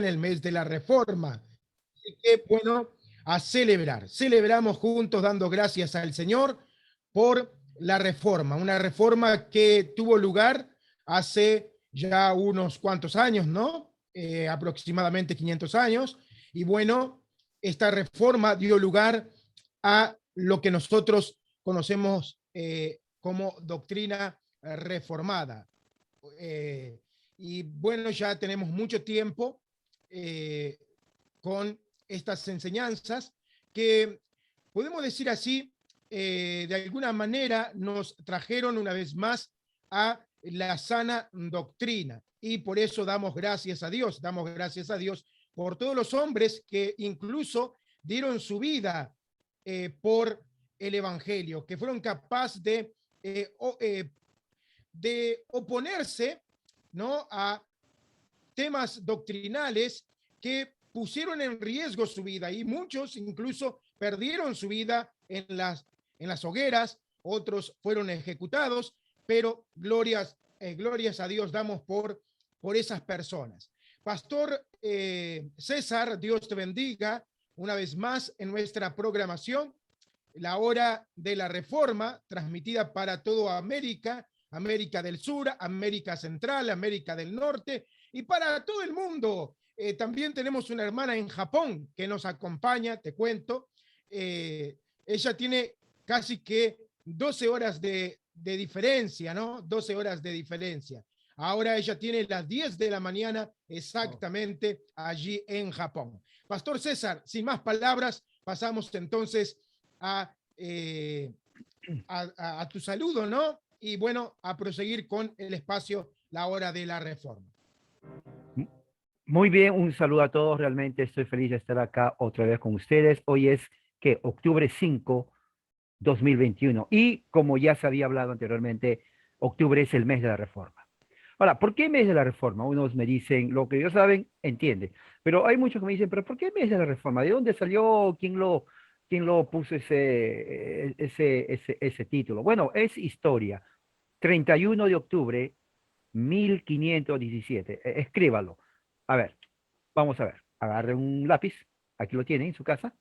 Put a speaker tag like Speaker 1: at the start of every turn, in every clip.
Speaker 1: en el mes de la Reforma. Así que, bueno, a celebrar. Celebramos juntos dando gracias al Señor por la Reforma, una reforma que tuvo lugar hace ya unos cuantos años, ¿no? Aproximadamente 500 años. Y bueno, esta reforma dio lugar a lo que nosotros conocemos como doctrina reformada. Eh, y bueno, ya tenemos mucho tiempo eh, con estas enseñanzas que podemos decir así, de alguna manera nos trajeron una vez más a la sana doctrina. Y por eso damos gracias a Dios por todos los hombres que incluso dieron su vida por el Evangelio, que fueron capaces de oponerse, ¿no?, a temas doctrinales que pusieron en riesgo su vida, y muchos incluso perdieron su vida en las hogueras, otros fueron ejecutados, pero glorias a Dios damos por esas personas. Pastor César, Dios te bendiga una vez más en nuestra programación, la hora de la Reforma, transmitida para toda América, América del Sur, América Central, América del Norte y para todo el mundo. También tenemos una hermana en Japón que nos acompaña, te cuento. Ella tiene casi que 12 horas de diferencia, ¿no? 12 horas de diferencia. Ahora ella tiene las 10 de la mañana exactamente allí en Japón. Pastor César, sin más palabras, pasamos entonces a, a tu saludo, ¿no? Y bueno, a proseguir con el espacio, la hora de la Reforma.
Speaker 2: Muy bien, un saludo a todos. Realmente estoy feliz de estar acá otra vez con ustedes. Hoy es que octubre 5, 2021. Y como ya se había hablado anteriormente, octubre es el mes de la Reforma. Ahora, ¿por qué mes de la Reforma? Unos me dicen, lo que ellos saben, entiende. Pero hay muchos que me dicen, ¿pero por qué mes de la Reforma? ¿De dónde salió? ¿Quién lo puso ese título? Bueno, es historia. 31 de octubre, 1517. Escríbalo. A ver, vamos a ver. Agarre un lápiz. Aquí lo tiene en su casa.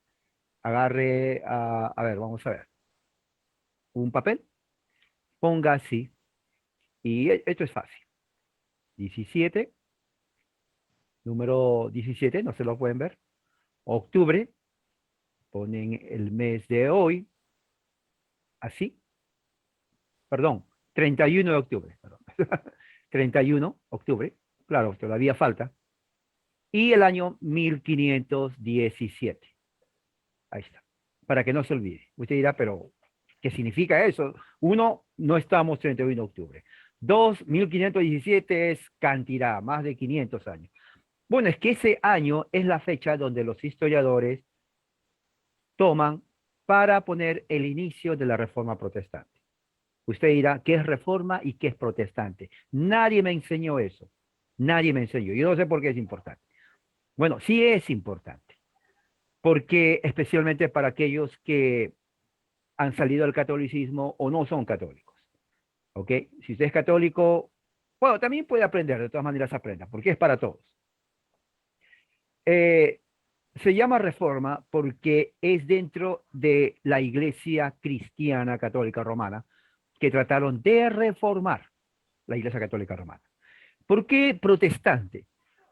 Speaker 2: Agarre, a ver, vamos a ver. Un papel. Ponga así. Y esto es fácil. 17. Número 17, no se lo pueden ver. Octubre. Ponen el mes de hoy. Así. Perdón. 31 de octubre. Perdón. 31 de octubre. Claro, todavía falta. Y el año 1517. Ahí está. Para que no se olvide. Usted dirá, pero ¿qué significa eso? Uno, no estamos 31 de octubre. Dos, 1517 es cantidad, más de 500 años. Bueno, es que ese año es la fecha donde los historiadores toman para poner el inicio de la Reforma Protestante. Usted dirá, ¿qué es reforma y qué es protestante? Nadie me enseñó eso. Nadie me enseñó. Yo no sé por qué es importante. Bueno, sí es importante, porque especialmente para aquellos que han salido del catolicismo o no son católicos. ¿Ok? Si usted es católico, bueno, también puede aprender, de todas maneras aprenda, porque es para todos. Se llama reforma porque es dentro de la Iglesia Cristiana Católica Romana que trataron de reformar la Iglesia Católica Romana. ¿Por qué protestante?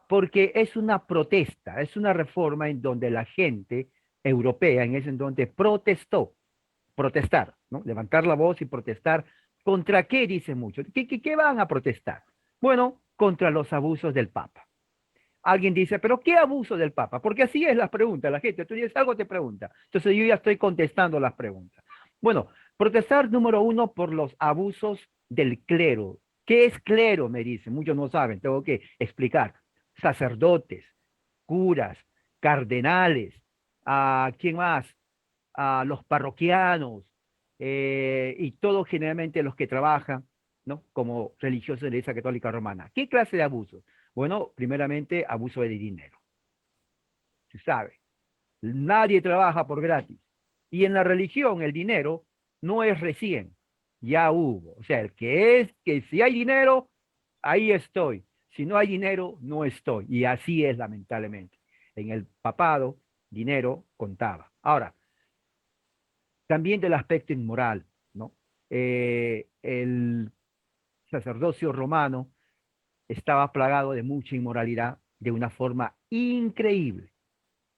Speaker 2: Porque es una protesta, es una reforma en donde la gente europea en ese entonces protestar, ¿no? Levantar la voz y protestar. ¿Contra qué? Dicen muchos. ¿Qué van a protestar? Bueno, contra los abusos del Papa. Alguien dice, ¿pero qué abuso del Papa? Porque así es la pregunta, la gente. Tú dices algo, te pregunta. Entonces yo ya estoy contestando las preguntas. Bueno, protestar número uno por los abusos del clero. ¿Qué es clero? Me dicen. Muchos no saben, tengo que explicar. Sacerdotes, curas, cardenales, ¿quién más? Los parroquianos, y todos generalmente los que trabajan, ¿no?, como religiosos de la Iglesia Católica Romana. ¿Qué clase de abusos? Bueno, primeramente, abuso de dinero. Se sabe, nadie trabaja por gratis. Y en la religión el dinero no es recién, ya hubo. O sea, el que es, que si hay dinero, ahí estoy. Si no hay dinero, no estoy. Y así es, lamentablemente. En el papado, dinero contaba. Ahora, también del aspecto inmoral, ¿no? El sacerdocio romano estaba plagado de mucha inmoralidad de una forma increíble,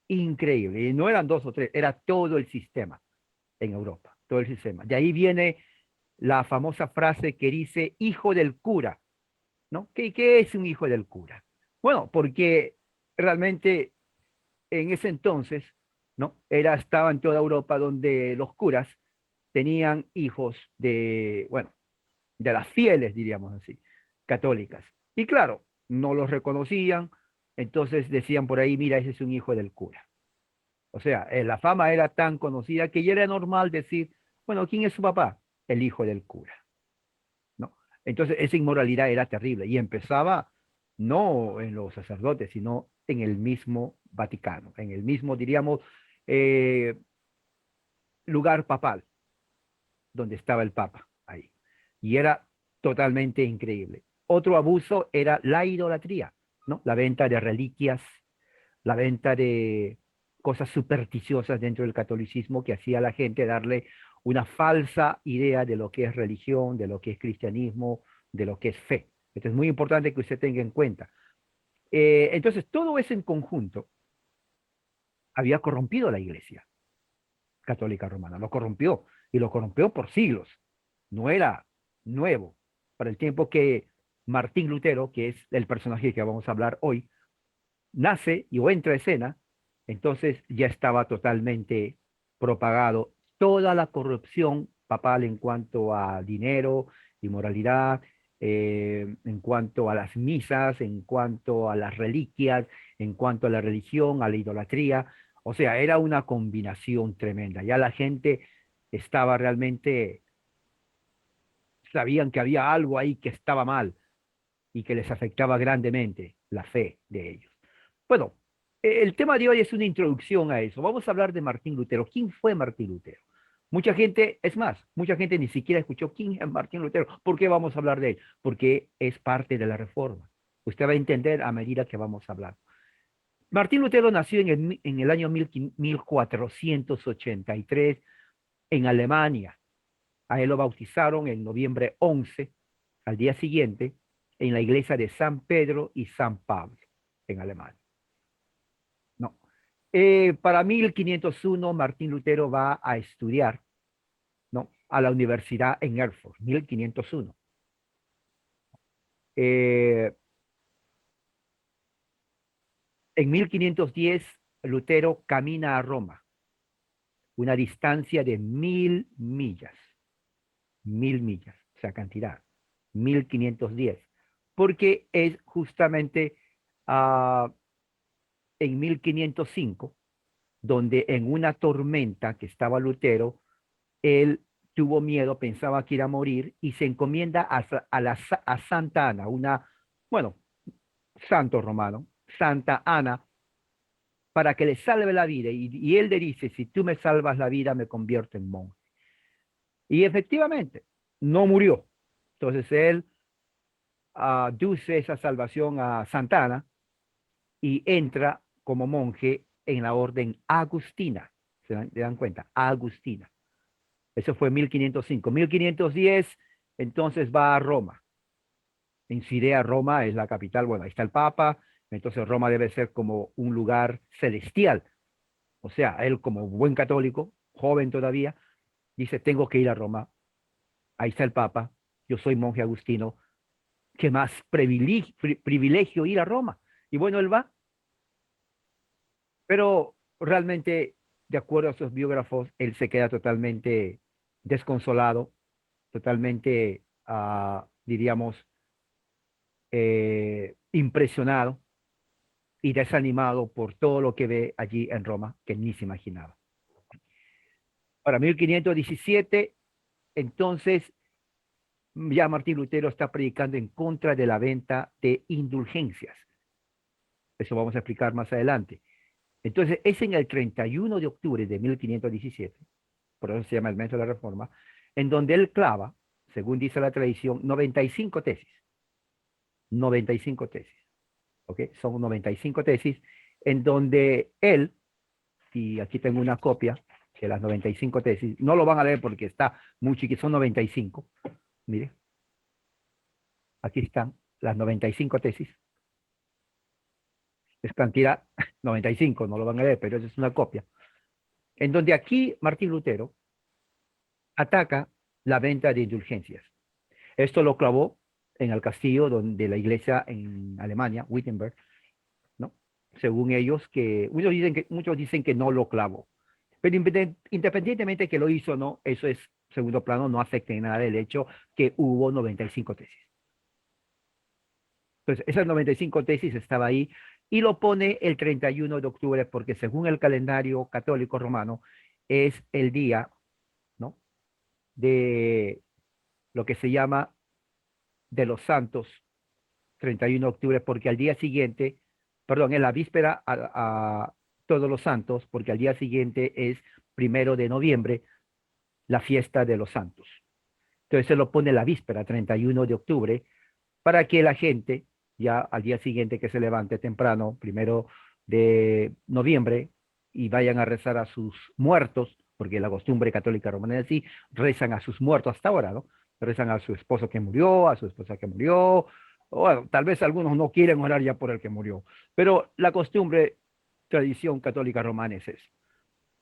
Speaker 2: increíble. Y no eran dos o tres, era todo el sistema en Europa, todo el sistema. De ahí viene la famosa frase que dice hijo del cura, ¿no? ¿Qué es un hijo del cura? Bueno, porque realmente en ese entonces, ¿no? Estaba en toda Europa donde los curas tenían hijos de, bueno, de las fieles, diríamos así, católicas. Y claro, no los reconocían, entonces decían por ahí, mira, ese es un hijo del cura. O sea, la fama era tan conocida que ya era normal decir, bueno, ¿quién es su papá? El hijo del cura, ¿no? Entonces, esa inmoralidad era terrible y empezaba no en los sacerdotes, sino en el mismo Vaticano, en el mismo, diríamos, eh, lugar papal donde estaba el Papa, ahí. Y era totalmente increíble. Otro abuso era la idolatría, ¿no? La venta de reliquias, la venta de cosas supersticiosas dentro del catolicismo que hacía a la gente darle una falsa idea de lo que es religión, de lo que es cristianismo, de lo que es fe. Esto es muy importante que usted tenga en cuenta. Entonces, todo eso en conjunto había corrompido la iglesia católica romana, lo corrompió y lo corrompió por siglos. No era nuevo. Para el tiempo que Martín Lutero, que es el personaje que vamos a hablar hoy, nace o entra a escena, entonces ya estaba totalmente propagado toda la corrupción papal en cuanto a dinero, inmoralidad, en cuanto a las misas, en cuanto a las reliquias, en cuanto a la religión, a la idolatría. O sea, era una combinación tremenda. Ya la gente estaba realmente, sabían que había algo ahí que estaba mal y que les afectaba grandemente la fe de ellos. Bueno, el tema de hoy es una introducción a eso. Vamos a hablar de Martín Lutero. ¿Quién fue Martín Lutero? Mucha gente, es más, mucha gente ni siquiera escuchó quién es Martín Lutero. ¿Por qué vamos a hablar de él? Porque es parte de la reforma. Usted va a entender a medida que vamos a hablar. Martín Lutero nació en el año 1483 en Alemania. A él lo bautizaron en noviembre 11, al día siguiente, en la iglesia de San Pedro y San Pablo, en Alemania. No. Para 1501, Martín Lutero va a estudiar, ¿no? A la universidad en Erfurt, 1501. Eh, en 1510, Lutero camina a Roma, una distancia de 1000 millas, o sea, cantidad, 1510, porque es justamente uh, en 1505, donde en una tormenta que estaba Lutero, él tuvo miedo, pensaba que iba a morir y se encomienda a Santa Ana, una, bueno, santo romano, Santa Ana, para que le salve la vida. Y él le dice, si tú me salvas la vida, me convierto en monje. Y efectivamente, no murió. Entonces él aduce esa salvación a Santa Ana y entra como monje en la orden agustina. ¿Se dan cuenta? Agustina. Eso fue 1505. 1510, entonces va a Roma. En su idea, Roma es la capital. Bueno, ahí está el Papa. Entonces Roma debe ser como un lugar celestial. O sea, él como buen católico, joven todavía, dice, tengo que ir a Roma. Ahí está el Papa. Yo soy monje agustino. ¿Qué más privilegio ir a Roma? Y bueno, él va. Pero realmente, de acuerdo a sus biógrafos, él se queda totalmente desconsolado, totalmente, diríamos, impresionado y desanimado por todo lo que ve allí en Roma, que ni se imaginaba. Para 1517, entonces, ya Martín Lutero está predicando en contra de la venta de indulgencias. Eso vamos a explicar más adelante. Entonces, es en el 31 de octubre de 1517, por eso se llama el mes de la Reforma, en donde él clava, según dice la tradición, 95 tesis. 95 tesis. ¿Ok? Son 95 tesis en donde él, y aquí tengo una copia de las 95 tesis, no lo van a leer porque está muy chiquito, son 95. Mire, aquí están las 95 tesis. Es cantidad 95, no lo van a leer, pero esa es una copia. En donde aquí Martín Lutero ataca la venta de indulgencias. Esto lo clavó en el castillo de la iglesia en Alemania, Wittenberg, ¿no? Según ellos, muchos dicen que no lo clavó. Pero independientemente que lo hizo o no, eso es segundo plano, no afecta en nada el hecho que hubo 95 tesis. Entonces, esas 95 tesis estaba ahí y lo pone el 31 de octubre porque según el calendario católico romano es el día, ¿no?, de lo que se llama de los santos, 31 de octubre, porque al día siguiente, perdón, en la víspera a todos los santos, porque al día siguiente es 1 de noviembre, la fiesta de los santos. Entonces se lo pone la víspera, 31 de octubre, para que la gente, ya al día siguiente que se levante temprano, 1 de noviembre, y vayan a rezar a sus muertos, porque la costumbre católica romana es así, rezan a sus muertos hasta ahora, ¿no? Rezan a su esposo que murió, a su esposa que murió, o bueno, tal vez algunos no quieren orar ya por el que murió, pero la costumbre, tradición católica romana es eso,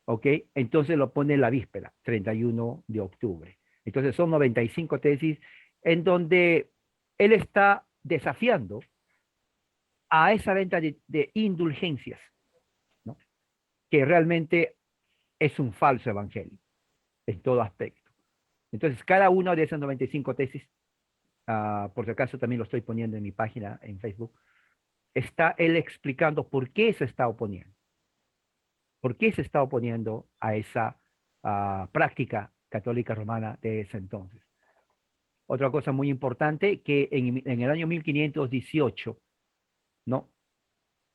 Speaker 2: ¿ok? Entonces lo pone la víspera, 31 de octubre. Entonces son 95 tesis en donde él está desafiando a esa venta de indulgencias, ¿no?, que realmente es un falso evangelio en todo aspecto. Entonces, cada una de esas 95 tesis, por si acaso también lo estoy poniendo en mi página en Facebook, está él explicando por qué se está oponiendo. ¿Por qué se está oponiendo a esa práctica católica romana de ese entonces? Otra cosa muy importante, que en el año 1518, ¿no?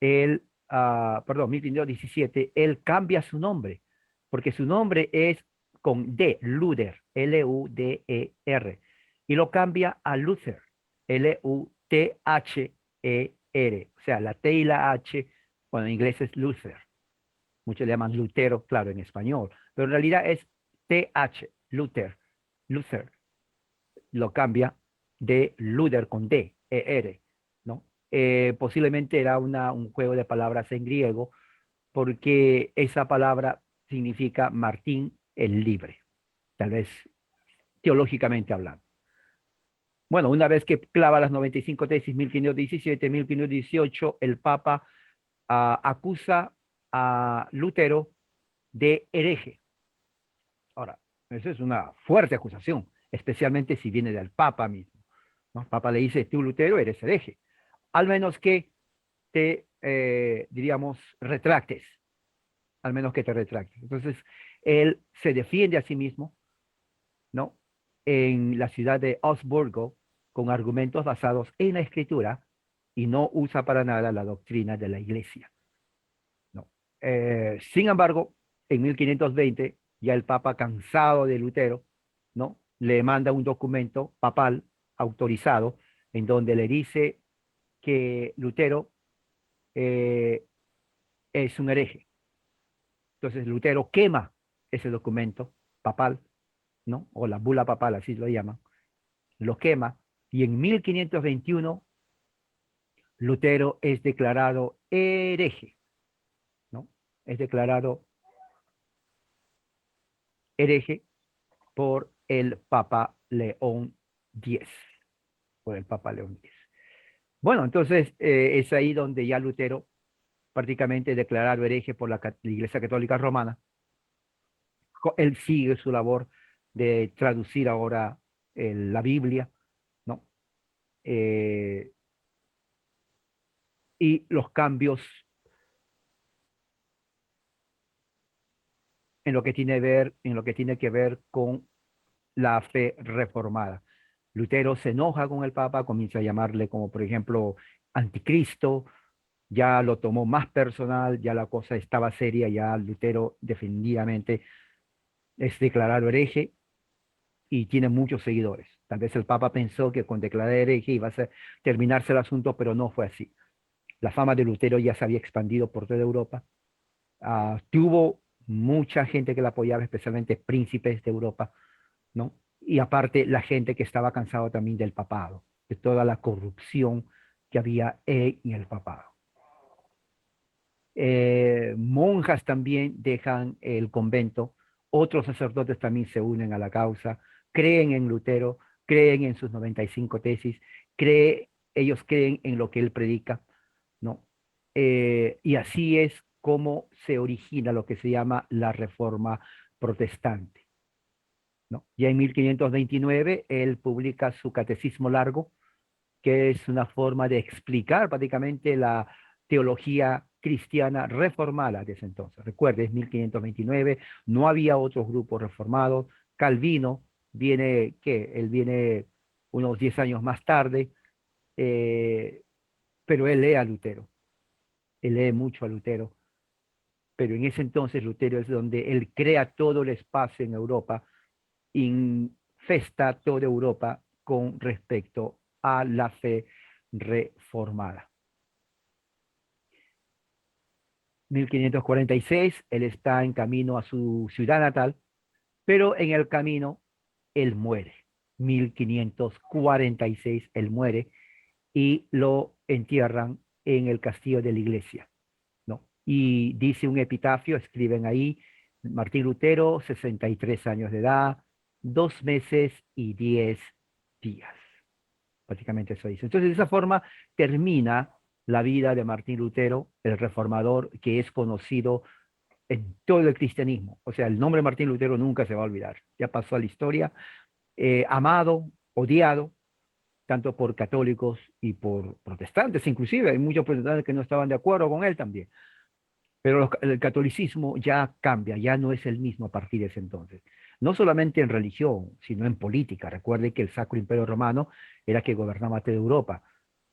Speaker 2: Él, perdón, 1517, él cambia su nombre, porque su nombre es con D, Luder, L-U-D-E-R, y lo cambia a Luther, L-U-T-H-E-R, o sea, la T y la H, bueno, en inglés es Luther, muchos le llaman Lutero, claro, en español, pero en realidad es T-H, Luther, Luther, lo cambia de Luder con D, E-R, ¿no? Posiblemente era un juego de palabras en griego, porque esa palabra significa Martín el Libre, tal vez teológicamente hablando. Bueno, una vez que clava las 95 tesis, 1517, 1518, el Papa acusa a Lutero de hereje. Ahora, esa es una fuerte acusación, especialmente si viene del Papa mismo, ¿no? El Papa le dice, tú Lutero eres hereje, al menos que te, diríamos, retractes, al menos que te retractes. Entonces, él se defiende a sí mismo, ¿no?, en la ciudad de Augsburgo, con argumentos basados en la escritura, y no usa para nada la doctrina de la iglesia, ¿no? Sin embargo, en 1520, ya el Papa, cansado de Lutero, ¿no?, le manda un documento papal autorizado en donde le dice que Lutero eh, es un hereje. Entonces Lutero quema ese documento papal, ¿no?, o la bula papal, así lo llaman, lo quema, y en 1521 Lutero es declarado hereje, ¿no? Es declarado hereje por el Papa León X, por el Papa León X. Bueno, entonces es ahí donde ya Lutero, prácticamente declarado hereje por la Iglesia Católica Romana, él sigue su labor de traducir ahora la Biblia, ¿no? Y los cambios en lo que tiene que ver con la fe reformada. Lutero se enoja con el Papa, comienza a llamarle como, por ejemplo, anticristo, ya lo tomó más personal, ya la cosa estaba seria, ya Lutero definitivamente es declarado hereje, y tiene muchos seguidores. Tal vez el Papa pensó que con declarar hereje iba a terminarse el asunto, pero no fue así. La fama de Lutero ya se había expandido por toda Europa. Tuvo mucha gente que la apoyaba, especialmente príncipes de Europa, ¿no? Y aparte la gente que estaba cansado también del papado, de toda la corrupción que había en el papado. Monjas también dejan el convento, otros sacerdotes también se unen a la causa, creen en Lutero, creen en sus 95 tesis, ellos creen en lo que él predica, ¿no? Y así es como se origina lo que se llama la Reforma Protestante, ¿no? Ya en 1529 él publica su Catecismo Largo, que es una forma de explicar prácticamente la teología cristiana reformada desde entonces. Recuerde, es 1529, no había otros grupos reformados. Calvino viene, ¿qué? Él viene unos 10 años más tarde, eh, pero él lee a Lutero, él lee mucho a Lutero, pero en ese entonces Lutero es donde él crea todo el espacio en Europa, infesta toda Europa con respecto a la fe reformada. 1546, él está en camino a su ciudad natal, pero en el camino él muere. 1546 él muere y lo entierran en el castillo de la iglesia, ¿no? Y dice un epitafio, escriben ahí, Martín Lutero, 63 años de edad, 2 meses y 10 días. Prácticamente eso dice. Entonces, de esa forma termina la vida de Martín Lutero, el reformador que es conocido en todo el cristianismo. O sea, el nombre de Martín Lutero nunca se va a olvidar. Ya pasó a la historia, amado, odiado, tanto por católicos y por protestantes, inclusive. Hay muchos protestantes que no estaban de acuerdo con él también. Pero el catolicismo ya cambia, ya no es el mismo a partir de ese entonces. No solamente en religión, sino en política. Recuerde que el Sacro Imperio Romano era que gobernaba toda Europa.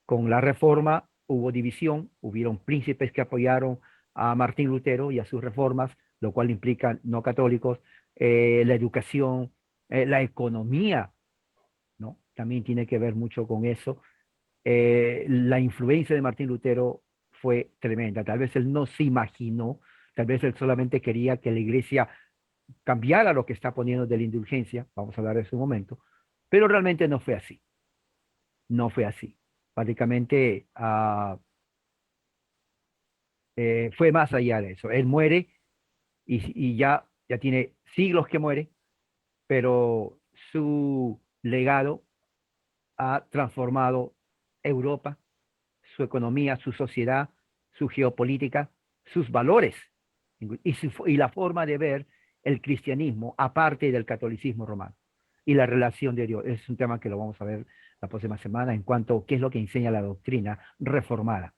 Speaker 2: Con la Reforma hubo división, hubieron príncipes que apoyaron a Martín Lutero y a sus reformas, lo cual implica no católicos, la educación, la economía, ¿no? También tiene que ver mucho con eso. La influencia de Martín Lutero fue tremenda. Tal vez él no se imaginó, tal vez él solamente quería que la iglesia cambiara lo que está poniendo de la indulgencia, vamos a hablar de eso un momento, pero realmente no fue así, no fue así. Prácticamente fue más allá de eso. Él muere y ya tiene siglos que muere, pero su legado ha transformado Europa, su economía, su sociedad, su geopolítica, sus valores y la forma de ver el cristianismo aparte del catolicismo romano y la relación de Dios. Es un tema que lo vamos a ver la próxima semana en cuanto a qué es lo que enseña la doctrina reformada.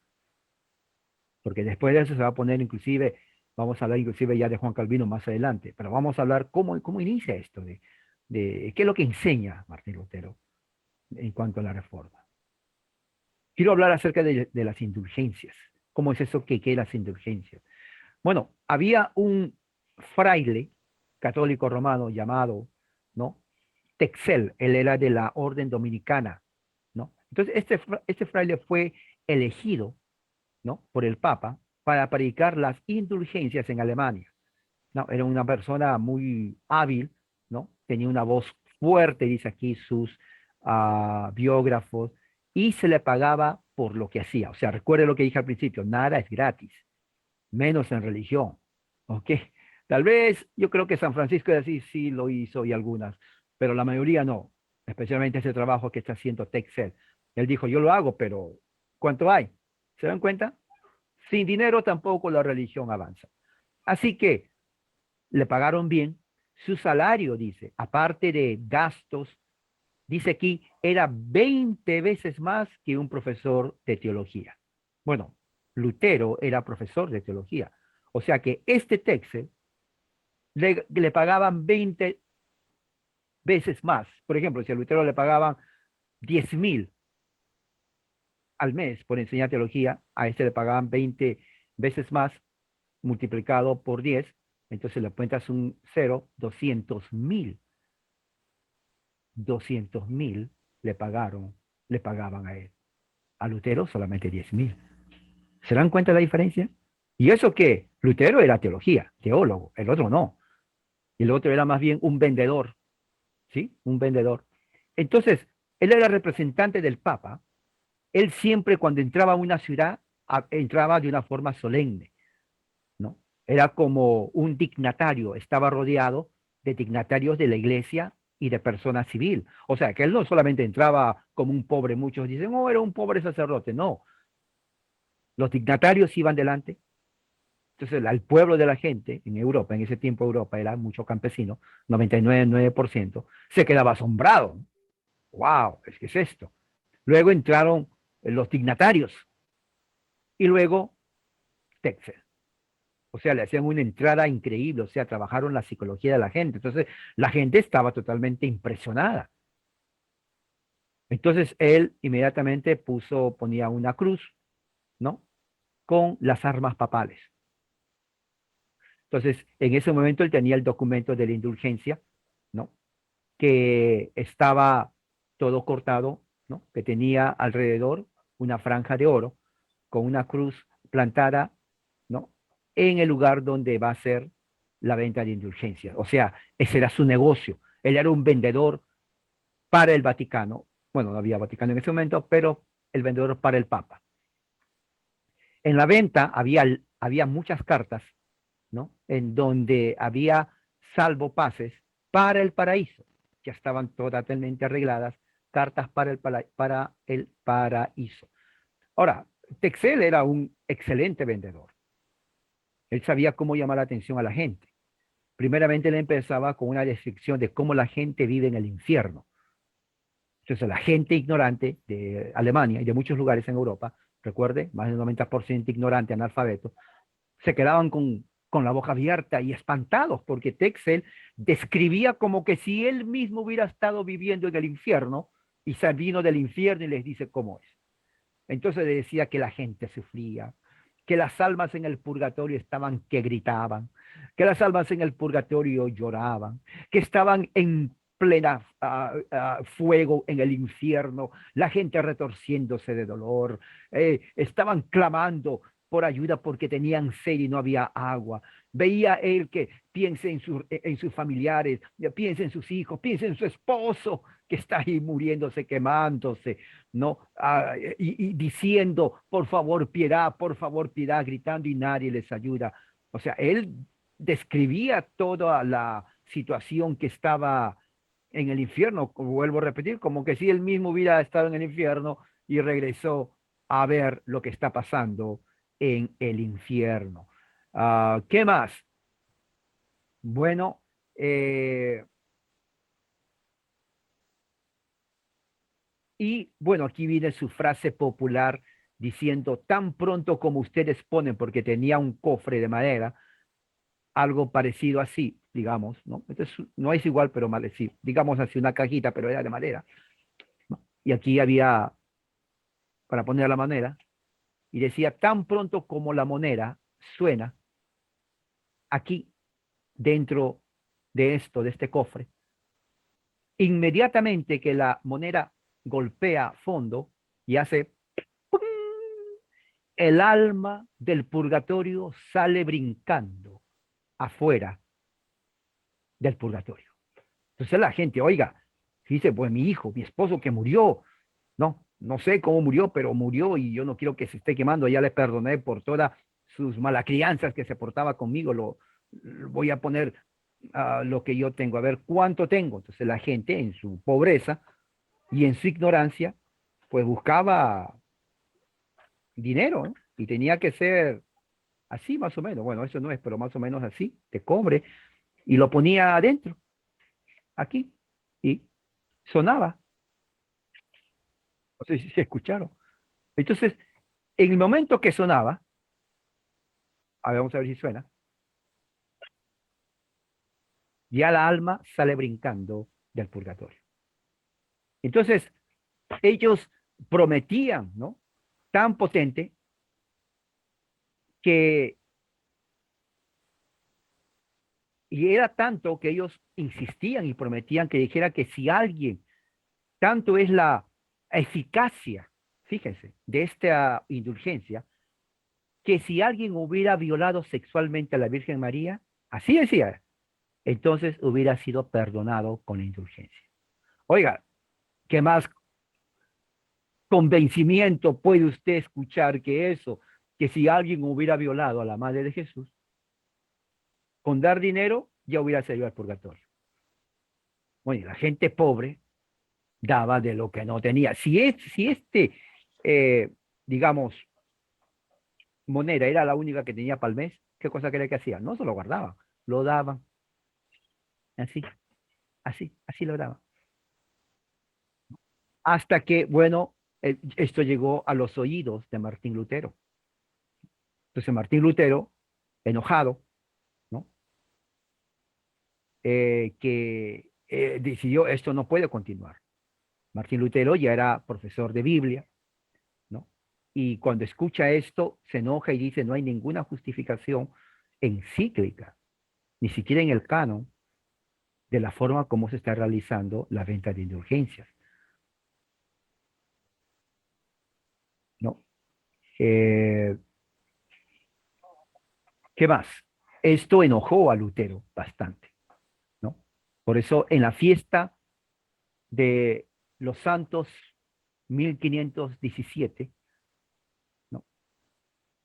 Speaker 2: Porque después de eso se va a poner inclusive, vamos a hablar inclusive ya de Juan Calvino más adelante, pero vamos a hablar cómo inicia esto, de qué es lo que enseña Martín Lutero en cuanto a la reforma. Quiero hablar acerca de las indulgencias. ¿Cómo es eso que las indulgencias? Bueno, había un fraile católico romano llamado, ¿no? Texel, él era de la orden dominicana, ¿no? Entonces, este fraile fue elegido, ¿no? Por el Papa para predicar las indulgencias en Alemania, ¿no? Era una persona muy hábil, ¿no? Tenía una voz fuerte, dice aquí sus biógrafos, y se le pagaba por lo que hacía. O sea, recuerde lo que dije al principio, nada es gratis, menos en religión, ¿ok? Tal vez yo creo que San Francisco de Asís sí lo hizo y algunas, pero la mayoría no, especialmente ese trabajo que está haciendo Texel. Él dijo, yo lo hago, pero ¿cuánto hay? ¿Se dan cuenta? Sin dinero tampoco la religión avanza. Así que le pagaron bien. Su salario, dice, aparte de gastos, dice aquí, era 20 veces más que un profesor de teología. Bueno, Lutero era profesor de teología. O sea que este Texel le pagaban 20 veces más. Por ejemplo, si a Lutero le pagaban 10.000 al mes por enseñar teología, a este le pagaban 20 veces más multiplicado por 10, entonces le cuentas un cero, 200.000. 200.000 le pagaban a él. A Lutero solamente 10.000. ¿Se dan cuenta de la diferencia? Y eso que Lutero era teología, teólogo, el otro no. El otro era más bien un vendedor, ¿sí? Un vendedor. Entonces, él era representante del Papa. Él siempre cuando entraba a una ciudad, entraba de una forma solemne, ¿no? Era como un dignatario, estaba rodeado de dignatarios de la iglesia y de personas civil. O sea, que él no solamente entraba como un pobre, muchos dicen, oh, era un pobre sacerdote. No, los dignatarios iban delante. Entonces, al pueblo de la gente en Europa, en ese tiempo Europa era mucho campesino, 99% se quedaba asombrado. ¡Wow! ¿Qué es esto? Luego entraron los dignatarios y luego Texel. O sea, le hacían una entrada increíble, o sea, trabajaron la psicología de la gente. Entonces, la gente estaba totalmente impresionada. Entonces, él inmediatamente ponía una cruz, ¿no? Con las armas papales. Entonces, en ese momento él tenía el documento de la indulgencia, ¿no? Que estaba todo cortado, ¿no? Que tenía alrededor una franja de oro con una cruz plantada, ¿no? En el lugar donde va a ser la venta de indulgencia. O sea, ese era su negocio. Él era un vendedor para el Vaticano. Bueno, no había Vaticano en ese momento, pero el vendedor para el Papa. En la venta había muchas cartas, ¿no? En donde había salvopases para el paraíso. Ya estaban totalmente arregladas, cartas para el paraíso. Ahora, Texel era un excelente vendedor. Él sabía cómo llamar la atención a la gente. Primeramente él empezaba con una descripción de cómo la gente vive en el infierno. Entonces la gente ignorante de Alemania y de muchos lugares en Europa, recuerde, más del 90% ignorante, analfabeto, se quedaban con la boca abierta y espantados porque Texel describía como que si él mismo hubiera estado viviendo en el infierno y se vino del infierno y les dice cómo es. Entonces decía que la gente sufría, que las almas en el purgatorio estaban que gritaban, que las almas en el purgatorio lloraban, que estaban en plena fuego en el infierno, la gente retorciéndose de dolor, estaban clamando por ayuda porque tenían sed y no había agua. Veía él que piense en sus familiares, piense en sus hijos, piense en su esposo que está ahí muriéndose, quemándose, ¿no? Y diciendo, por favor, piedad, gritando y nadie les ayuda. O sea, él describía toda la situación que estaba en el infierno, vuelvo a repetir, como que si él mismo hubiera estado en el infierno y regresó a ver lo que está pasando en el infierno. ¿Qué más? Bueno, y bueno, aquí viene su frase popular diciendo, tan pronto como ustedes ponen, porque tenía un cofre de madera, algo parecido así, digamos, ¿no? Entonces, no es igual, pero mal decir, digamos así, una cajita, pero era de madera, ¿no? Y aquí había, para poner la moneda, y decía, tan pronto como la moneda suena, aquí, dentro de esto, de este cofre, inmediatamente que la moneda golpea fondo y hace el alma del purgatorio sale brincando afuera del purgatorio. Entonces la gente, oiga, dice, pues mi hijo, mi esposo que murió, no sé cómo murió, pero murió y yo no quiero que se esté quemando, ya le perdoné por todas sus malacrianzas que se portaba conmigo, lo voy a poner lo que yo tengo, a ver cuánto tengo. Entonces la gente en su pobreza y en su ignorancia, pues buscaba dinero, ¿no? Y tenía que ser así más o menos, bueno, eso no es, pero más o menos así, de cobre, y lo ponía adentro, aquí, y sonaba, no sé si se escucharon. Entonces, en el momento que sonaba, a ver, vamos a ver si suena, ya la alma sale brincando del purgatorio. Entonces, ellos prometían, ¿no? Tan potente que, y era tanto que ellos insistían y prometían que dijera que si alguien Tanto es la eficacia, fíjense, de esta indulgencia, que si alguien hubiera violado sexualmente a la Virgen María, así decía, entonces hubiera sido perdonado con la indulgencia. Oiga, ¿qué más convencimiento puede usted escuchar que eso? Que si alguien hubiera violado a la Madre de Jesús, con dar dinero ya hubiera salido al purgatorio. Bueno, la gente pobre daba de lo que no tenía. Si eh, digamos, moneda era la única que tenía para el mes, ¿qué cosa cree que hacía? No se lo guardaban, lo daban. Así, así lo daban. Hasta que, bueno, esto llegó a los oídos de Martín Lutero. Entonces Martín Lutero, enojado, ¿no? Decidió, esto no puede continuar. Martín Lutero ya era profesor de Biblia, ¿no? Y cuando escucha esto, se enoja y dice, no hay ninguna justificación encíclica, ni siquiera en el canon, de la forma como se está realizando la venta de indulgencias, ¿no? Eh, ¿Qué más? Esto enojó a Lutero bastante, ¿no? Por eso en la fiesta de los santos 1517, ¿no?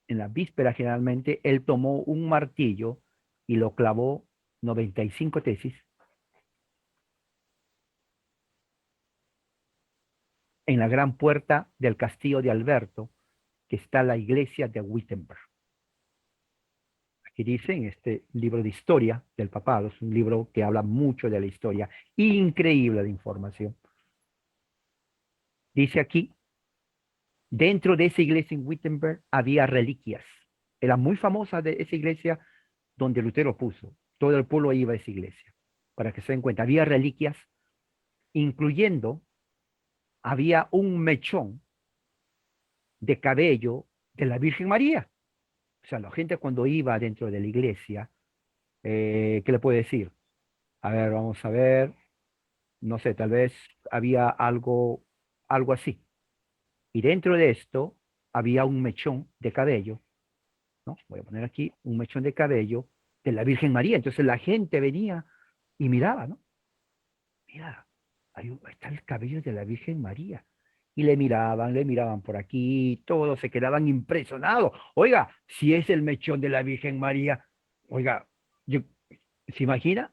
Speaker 2: En la víspera generalmente, él tomó un martillo y lo clavó 95 tesis en la gran puerta del castillo de Alberto, que está la iglesia de Wittenberg. Aquí dice en este libro de historia del papado, es un libro que habla mucho de la historia, increíble de información. Dice aquí, dentro de esa iglesia en Wittenberg había reliquias. Era muy famosa de esa iglesia donde Lutero puso. Todo el pueblo iba a esa iglesia. Para que se den cuenta, había reliquias, incluyendo, había un mechón de cabello de la Virgen María. O sea, la gente cuando iba dentro de la iglesia, ¿qué le puede decir? A ver, vamos a ver. No sé, tal vez había algo así. Y dentro de esto había un mechón de cabello, ¿no? Voy a poner aquí un mechón de cabello de la Virgen María. Entonces la gente venía y miraba, ¿no? Mira, ahí está el cabello de la Virgen María. Y le miraban por aquí, todos se quedaban impresionados. Oiga, si es el mechón de la Virgen María, oiga, yo, ¿se imagina?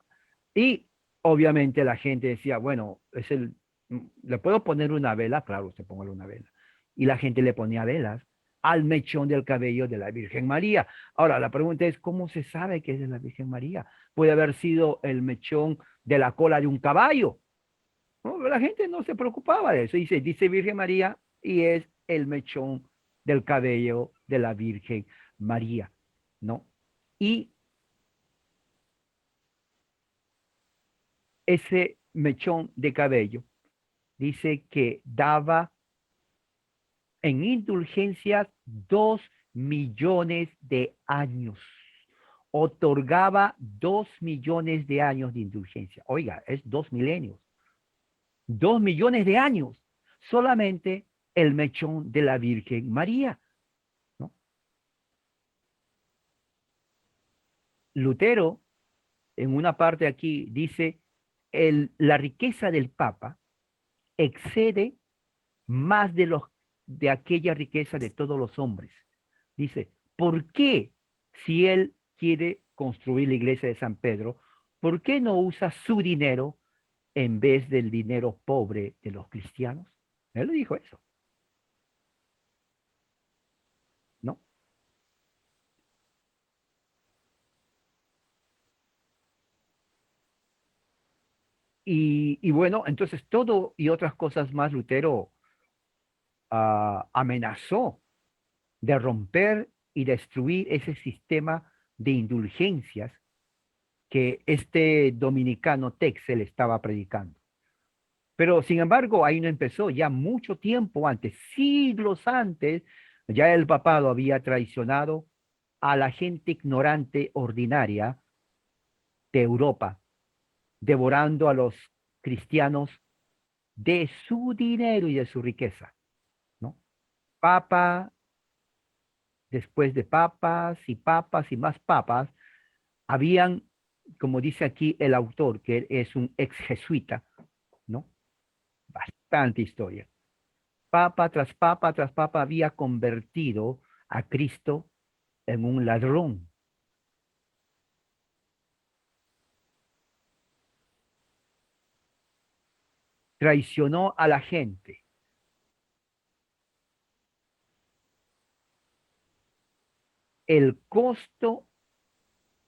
Speaker 2: Y obviamente la gente decía, bueno, ¿le puedo poner una vela? Claro, usted póngale una vela. Y la gente le ponía velas al mechón del cabello de la Virgen María. Ahora, la pregunta es, ¿cómo se sabe que es de la Virgen María? Puede haber sido el mechón de la cola de un caballo, ¿no? La gente no se preocupaba de eso. Dice Virgen María y es el mechón del cabello de la Virgen María, ¿no? Y ese mechón de cabello dice que daba en indulgencias 2 millones de años. Otorgaba 2 millones de años de indulgencia. Oiga, es 2 milenios. 2 millones de años. Solamente el mechón de la Virgen María, ¿no? Lutero, en una parte aquí, dice, la riqueza del Papa excede más de aquella riqueza de todos los hombres. Dice, ¿por qué si él quiere construir la iglesia de San Pedro, por qué no usa su dinero en vez del dinero pobre de los cristianos? Él le dijo eso, ¿no? Y bueno, entonces todo y otras cosas más, Lutero amenazó de romper y destruir ese sistema de indulgencias que este dominicano Texel estaba predicando. Pero sin embargo, ahí no empezó, ya mucho tiempo antes, siglos antes, ya el papado había traicionado a la gente ignorante ordinaria de Europa, devorando a los cristianos de su dinero y de su riqueza, ¿no? Papa, después de papas y más papas, habían, como dice aquí el autor, que es un ex jesuita, ¿no? Bastante historia. Papa tras papa tras papa había convertido a Cristo en un ladrón. Traicionó a la gente. El costo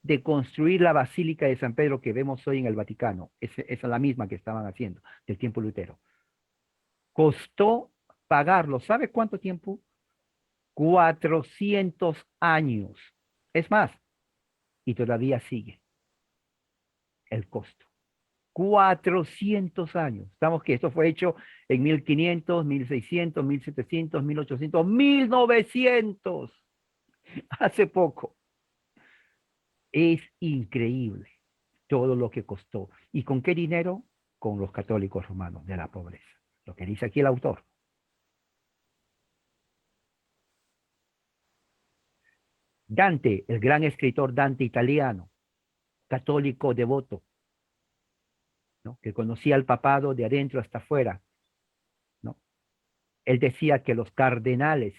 Speaker 2: de construir la Basílica de San Pedro que vemos hoy en el Vaticano, esa es la misma que estaban haciendo del tiempo Lutero, costó pagarlo. ¿Sabe cuánto tiempo? 400 años. Es más, y todavía sigue el costo. 400 años. Estamos que esto fue hecho en 1500, 1600, 1700, 1800, 1900. Hace poco. Es increíble todo lo que costó. ¿Y con qué dinero? Con los católicos romanos de la pobreza. Lo que dice aquí el autor. Dante, el gran escritor Dante italiano, católico devoto, ¿no? Que conocía el papado de adentro hasta afuera, ¿no? Él decía que los cardenales,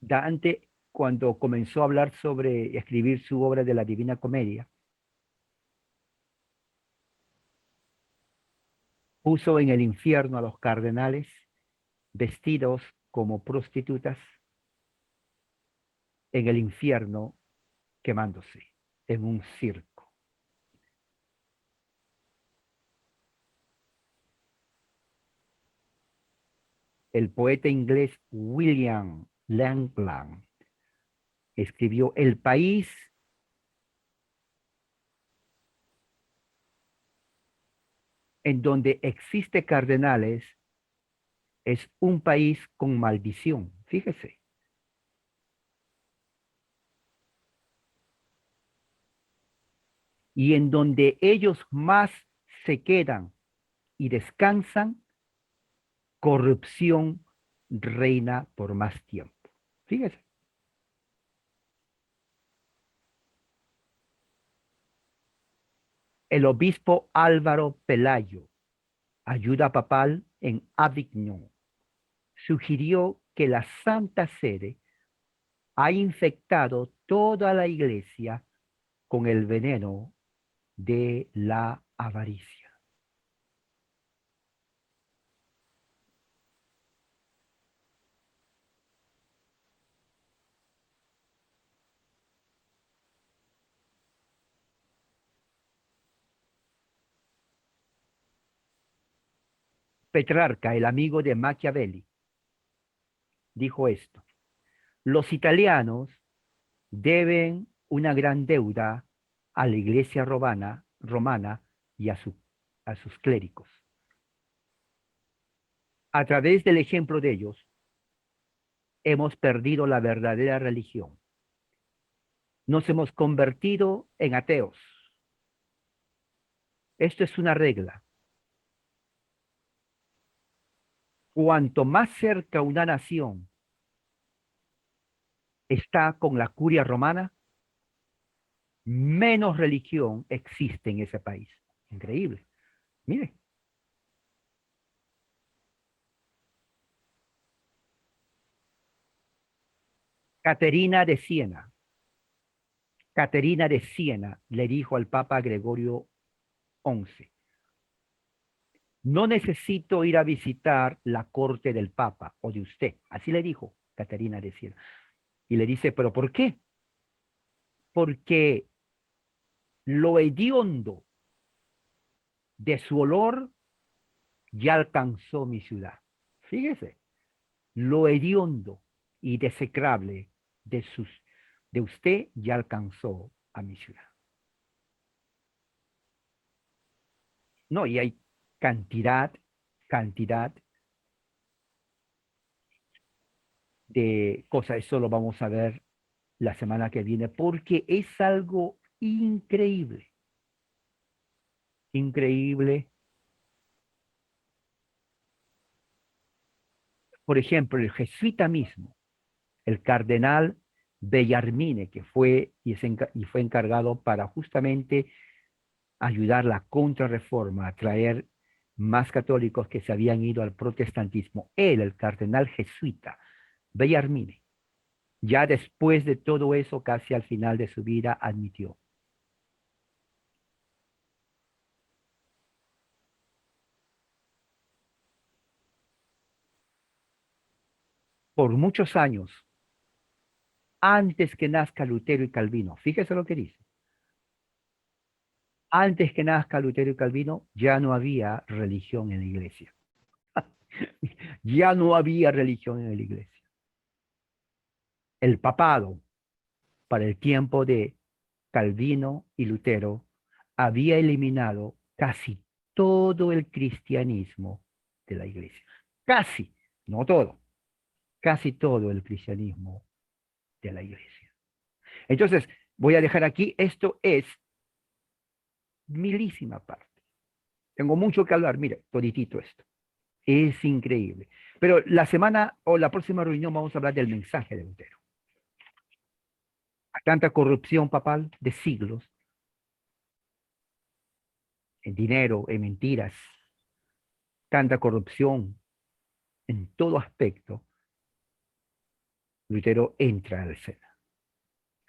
Speaker 2: Dante, cuando comenzó a hablar sobre escribir su obra de la Divina Comedia, puso en el infierno a los cardenales vestidos como prostitutas en el infierno quemándose en un circo. El poeta inglés William Langland escribió: el país en donde existe cardenales es un país con maldición. Fíjese. Y en donde ellos más se quedan y descansan, corrupción reina por más tiempo. Fíjese. El obispo Álvaro Pelayo, ayuda papal en Avignon, sugirió que la Santa Sede ha infectado toda la iglesia con el veneno de la avaricia. Petrarca, el amigo de Machiavelli, dijo esto: los italianos deben una gran deuda a la iglesia romana y a sus clérigos. A través del ejemplo de ellos, hemos perdido la verdadera religión. Nos hemos convertido en ateos. Esto es una regla. Cuanto más cerca una nación está con la curia romana, menos religión existe en ese país. Increíble. Mire. Caterina de Siena. Caterina de Siena le dijo al Papa Gregorio XI: no necesito ir a visitar la corte del Papa o de usted. Así le dijo Caterina de Siena. Y le dice: ¿pero por qué? Porque lo hediondo de su olor ya alcanzó mi ciudad. Fíjese, lo hediondo y desecrable de usted ya alcanzó a mi ciudad. No, y hay cantidad de cosas. Eso lo vamos a ver la semana que viene, porque es algo increíble. Increíble. Por ejemplo, el jesuita mismo, el cardenal Bellarmine, que fue y fue encargado para justamente ayudar la contrarreforma, a traer más católicos que se habían ido al protestantismo. Él, el cardenal jesuita Bellarmine, ya después de todo eso, casi al final de su vida, admitió: por muchos años, antes que nazca Lutero y Calvino, fíjese lo que dice, antes que nazca Lutero y Calvino, ya no había religión en la iglesia. Ya no había religión en la iglesia. El papado, para el tiempo de Calvino y Lutero, había eliminado casi todo el cristianismo de la iglesia. Casi, no todo, casi todo el cristianismo de la iglesia. Entonces, voy a dejar aquí, esto es milísima parte. Tengo mucho que hablar, mire, toditito esto. Es increíble. Pero la semana o la próxima reunión vamos a hablar del mensaje de Lutero. Tanta corrupción papal de siglos, en dinero, en mentiras, tanta corrupción en todo aspecto. Lutero entra a la escena.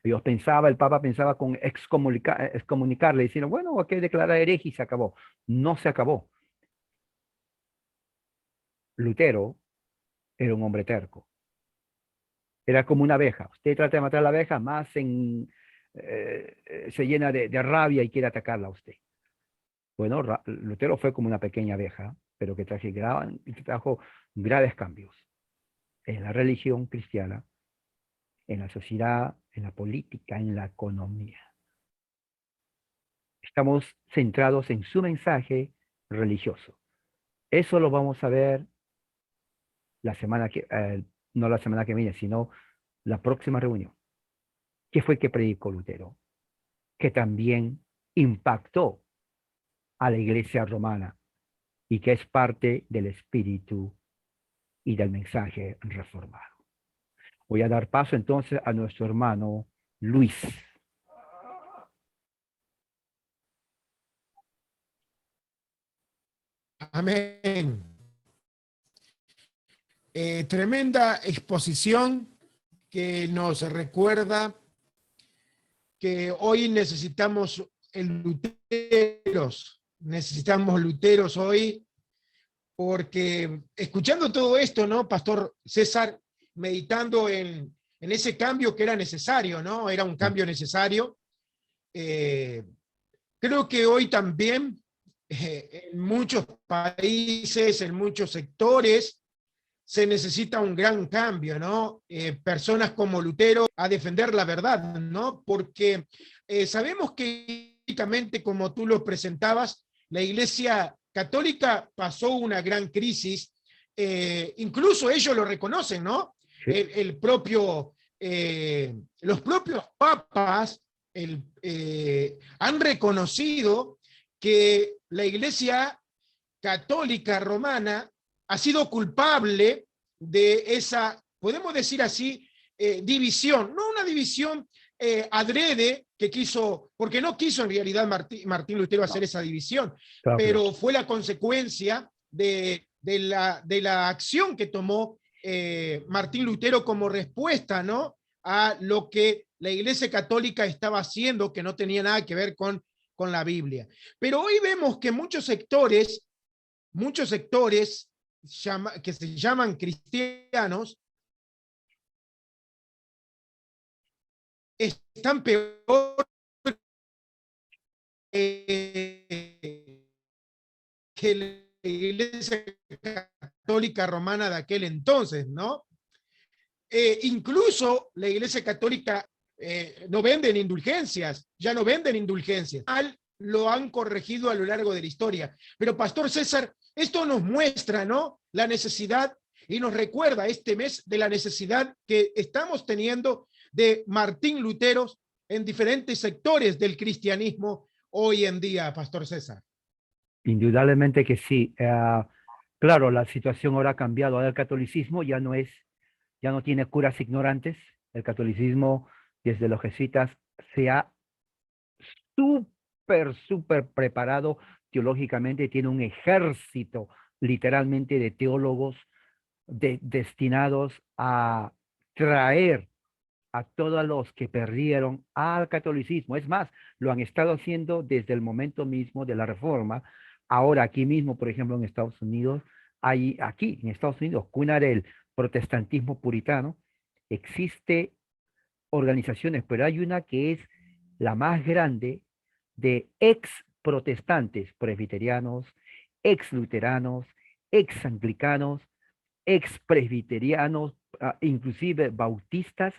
Speaker 2: El Papa pensaba con excomunicarle, diciendo, bueno, hay que declarar hereje y se acabó. No se acabó. Lutero era un hombre terco. Era como una abeja. Usted trata de matar a la abeja, más se llena de rabia y quiere atacarla a usted. Bueno, Lutero fue como una pequeña abeja, pero que trajo graves cambios en la religión cristiana, en la sociedad, en la política, en la economía. Estamos centrados en su mensaje religioso. Eso lo vamos a ver no la semana que viene, sino la próxima reunión. ¿Qué fue que predicó Lutero? Que también impactó a la iglesia romana y que es parte del espíritu y del mensaje reformado. Voy a dar paso entonces a nuestro hermano Luis.
Speaker 1: Amén. Tremenda exposición que nos recuerda que hoy necesitamos necesitamos luteros hoy, porque escuchando todo esto, ¿no, Pastor César? Meditando en ese cambio que era necesario, ¿no? Era un cambio necesario. Creo que hoy también en muchos países, en muchos sectores, se necesita un gran cambio, ¿no? Personas como Lutero a defender la verdad, ¿no? Porque sabemos que, como tú lo presentabas, la Iglesia Católica pasó una gran crisis, incluso ellos lo reconocen, ¿no?
Speaker 2: Sí.
Speaker 1: Los propios papas han reconocido que la Iglesia Católica Romana ha sido culpable de esa, podemos decir así, división, no una división adrede que quiso, porque no quiso en realidad Martín Lutero hacer esa división,
Speaker 2: Claro,
Speaker 1: pero fue la consecuencia de la acción que tomó Martín Lutero como respuesta, ¿no?, a lo que la Iglesia Católica estaba haciendo, que no tenía nada que ver con la Biblia. Pero hoy vemos que muchos sectores que se llaman cristianos están peor que la Iglesia Católica Romana de aquel entonces, ¿no? Incluso la Iglesia Católica no venden indulgencias, ya no venden indulgencias. Lo han corregido a lo largo de la historia. Pero Pastor César, esto nos muestra, ¿no?, la necesidad, y nos recuerda este mes de la necesidad que estamos teniendo de Martín Lutero en diferentes sectores del cristianismo hoy en día, Pastor César?
Speaker 2: Indudablemente que sí. Claro, la situación ahora ha cambiado. Ahora el catolicismo ya no tiene curas ignorantes. El catolicismo, desde los jesuitas, se ha súper preparado teológicamente. Tiene un ejército, literalmente, de teólogos destinados a traer a todos los que perdieron al catolicismo. Es más, lo han estado haciendo desde el momento mismo de la reforma. Ahora aquí mismo, por ejemplo, en Estados Unidos, aquí en Estados Unidos, cuna del protestantismo puritano, existe organizaciones, pero hay una que es la más grande de ex protestantes, presbiterianos, ex luteranos, ex anglicanos, ex presbiterianos, inclusive bautistas,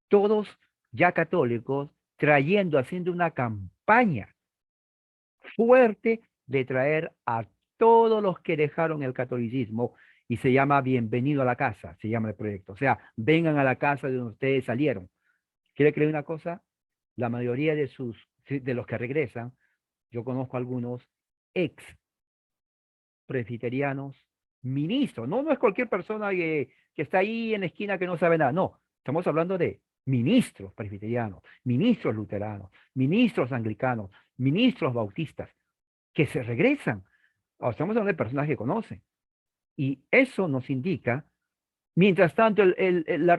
Speaker 2: todos ya católicos, haciendo una campaña fuerte de traer a todos los que dejaron el catolicismo, y se llama Bienvenido a la Casa, se llama el proyecto. O sea, vengan a la casa de donde ustedes salieron. ¿Quiere creer una cosa? La mayoría de los que regresan, yo conozco algunos ex presbiterianos, ministros, no es cualquier persona que está ahí en la esquina que no sabe nada, no, estamos hablando de ministros presbiterianos, ministros luteranos, ministros anglicanos, ministros bautistas, que se regresan. Estamos hablando de personas que conocen. Y eso nos indica, mientras tanto,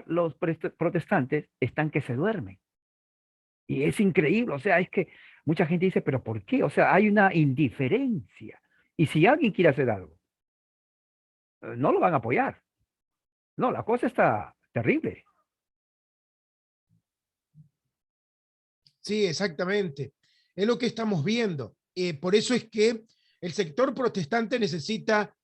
Speaker 2: los protestantes están que se duermen. Y es increíble, o sea, es que mucha gente dice, pero ¿por qué? O sea, hay una indiferencia. Y si alguien quiere hacer algo, no lo van a apoyar. No, la cosa está terrible.
Speaker 1: Sí, exactamente. Es lo que estamos viendo. Por eso es que el sector protestante necesita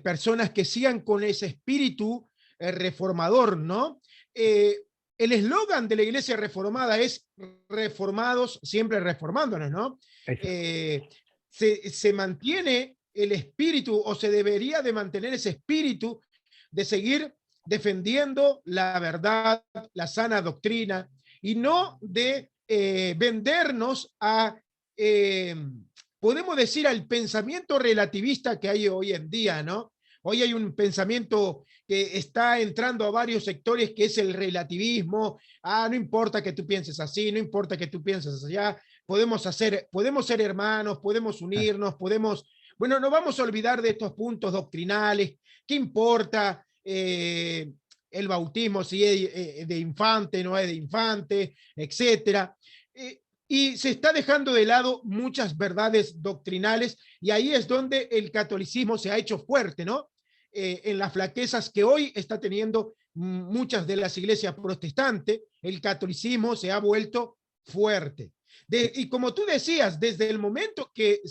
Speaker 1: personas que sigan con ese espíritu reformador, ¿no? Eh, el eslogan de la iglesia reformada es reformados, siempre reformándonos, ¿no?
Speaker 2: Exacto.
Speaker 1: Se mantiene el espíritu o se debería de mantener ese espíritu de seguir defendiendo la verdad, la sana doctrina y no de vendernos a, podemos decir, al pensamiento relativista que hay hoy en día, ¿no? Hoy hay un pensamiento que está entrando a varios sectores que es el relativismo. No importa que tú pienses así, no importa que tú pienses allá, podemos ser hermanos, podemos unirnos, bueno, no vamos a olvidar de estos puntos doctrinales. ¿Qué importa el bautismo, si es de infante, no es de infante, etcétera? Y se está dejando de lado muchas verdades doctrinales y ahí es donde el catolicismo se ha hecho fuerte, ¿no? En las flaquezas que hoy está teniendo muchas de las iglesias protestantes, el catolicismo se ha vuelto fuerte. Y como tú decías, desde el momento que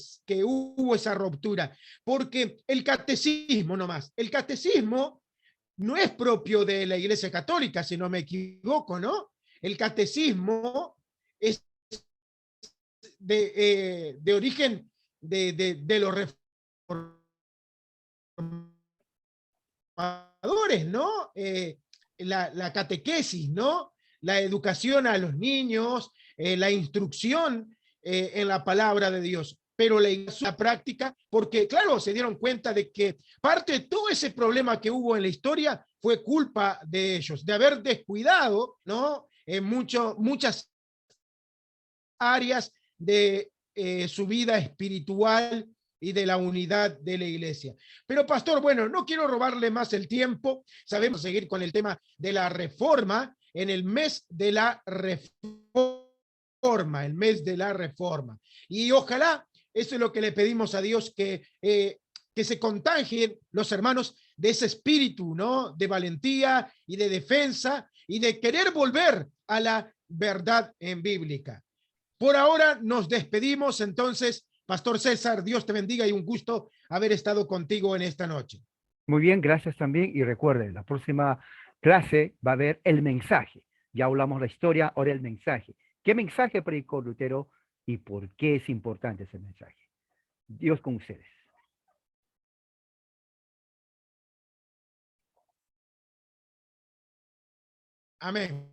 Speaker 1: hubo esa ruptura, porque el catecismo nomás, el catecismo no es propio de la Iglesia Católica, si no me equivoco, ¿no? El catecismo es de origen de los reformadores, ¿no? La catequesis, ¿no? La educación a los niños, la instrucción en la palabra de Dios. Pero la práctica, porque claro, se dieron cuenta de que parte de todo ese problema que hubo en la historia fue culpa de ellos, de haber descuidado, ¿no? En muchas áreas de su vida espiritual y de la unidad de la iglesia. Pero pastor, bueno, no quiero robarle más el tiempo, sabemos seguir con el tema de la reforma en el mes de la reforma, el mes de la reforma. Y ojalá, eso es lo que le pedimos a Dios, que se contagien los hermanos de ese espíritu, ¿no? De valentía y de defensa y de querer volver a la verdad en bíblica. Por ahora nos despedimos, entonces, Pastor César, Dios te bendiga y un gusto haber estado contigo en esta noche.
Speaker 2: Muy bien, gracias también. Y recuerden, la próxima clase va a haber el mensaje. Ya hablamos la historia, ahora el mensaje. ¿Qué mensaje predicó Lutero y por qué es importante ese mensaje? Dios con ustedes.
Speaker 1: Amén.